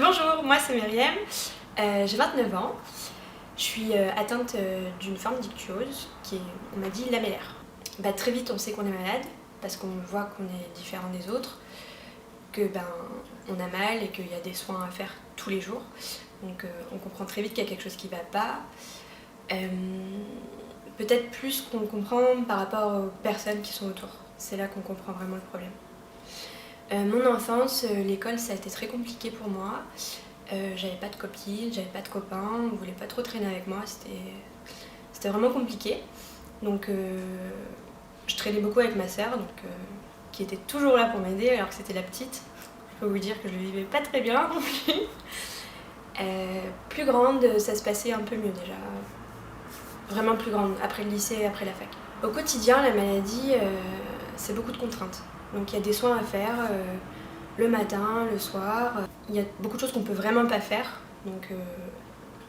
Bonjour, moi c'est Myriam, j'ai 29 ans, je suis atteinte d'une forme d'ichthyose qui est, on m'a dit, lamellaire. Très vite on sait qu'on est malade parce qu'on voit qu'on est différent des autres, que on a mal et qu'il y a des soins à faire tous les jours. Donc on comprend très vite qu'il y a quelque chose qui ne va pas. Peut-être plus qu'on comprend par rapport aux personnes qui sont autour. C'est là qu'on comprend vraiment le problème. Mon enfance, l'école ça a été très compliqué pour moi. J'avais pas de copines, j'avais pas de copains, on voulait pas trop traîner avec moi, c'était vraiment compliqué. Donc je traînais beaucoup avec ma sœur, qui était toujours là pour m'aider alors que c'était la petite. Je peux vous dire que je le vivais pas très bien non plus. Plus grande, ça se passait un peu mieux déjà. Vraiment plus grande, après le lycée et après la fac. Au quotidien, la maladie, c'est beaucoup de contraintes. Donc il y a des soins à faire le matin, le soir. Il y a beaucoup de choses qu'on peut vraiment pas faire. Donc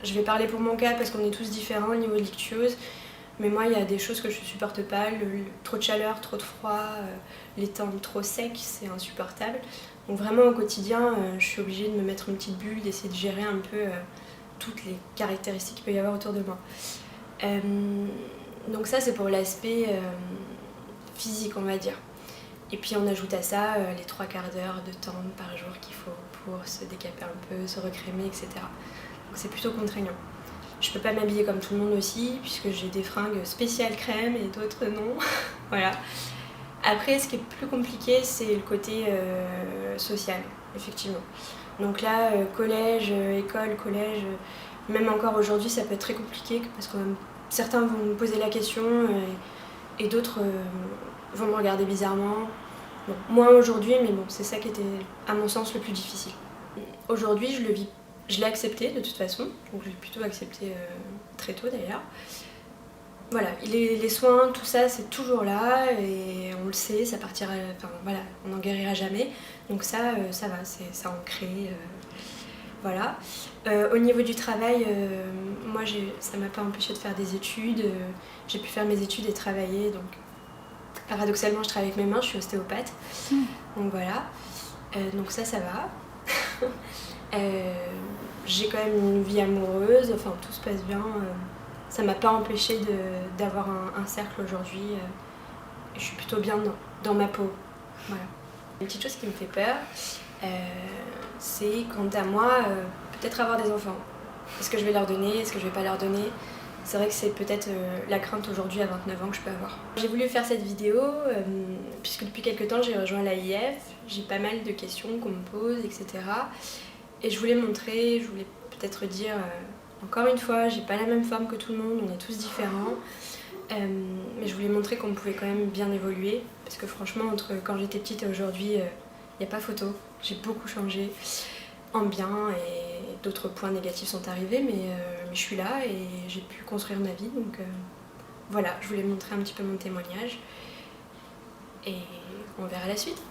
je vais parler pour mon cas parce qu'on est tous différents au niveau de l'ichthyose. Mais moi, il y a des choses que je supporte pas. Trop de chaleur, trop de froid, les temps trop secs, c'est insupportable. Donc vraiment au quotidien, je suis obligée de me mettre une petite bulle, d'essayer de gérer un peu toutes les caractéristiques qu'il peut y avoir autour de moi. Donc ça c'est pour l'aspect physique on va dire. Et puis on ajoute à ça les 3 quarts d'heure de temps par jour qu'il faut pour se décaper un peu, se recrémer, etc. Donc c'est plutôt contraignant. Je peux pas m'habiller comme tout le monde aussi puisque j'ai des fringues spéciales crème et d'autres non. Voilà. Après ce qui est plus compliqué c'est le côté social, effectivement. Donc là, collège, école, collège, même encore aujourd'hui ça peut être très compliqué parce que certains vont me poser la question et d'autres vont me regarder bizarrement. Bon, moins aujourd'hui, mais bon, c'est ça qui était à mon sens le plus difficile. Aujourd'hui, je l'ai accepté de toute façon, donc je l'ai plutôt accepté très tôt d'ailleurs. Voilà, les soins, tout ça, c'est toujours là et on le sait, ça partira, enfin voilà, on n'en guérira jamais. Donc ça va, c'est ancré. Voilà. Au niveau du travail, moi ça m'a pas empêché de faire des études. J'ai pu faire mes études et travailler. Donc paradoxalement, je travaille avec mes mains, je suis ostéopathe. Donc voilà. Donc ça va. J'ai quand même une vie amoureuse, enfin tout se passe bien. Ça m'a pas empêché d'avoir un cercle aujourd'hui. Je suis plutôt bien dans ma peau. Voilà. Une petite chose qui me fait peur, c'est quant à moi, peut-être avoir des enfants. Est-ce que je vais leur donner, est-ce que je vais pas leur donner? C'est vrai que c'est peut-être la crainte aujourd'hui à 29 ans que je peux avoir. J'ai voulu faire cette vidéo puisque depuis quelques temps j'ai rejoint l'AIF, j'ai pas mal de questions qu'on me pose, etc. Et je voulais montrer, je voulais peut-être dire, encore une fois, j'ai pas la même forme que tout le monde, on est tous différents. Mais je voulais montrer qu'on pouvait quand même bien évoluer parce que franchement entre quand j'étais petite et aujourd'hui il n'y a pas photo, j'ai beaucoup changé en bien et d'autres points négatifs sont arrivés mais je suis là et j'ai pu construire ma vie donc voilà, je voulais montrer un petit peu mon témoignage et on verra la suite.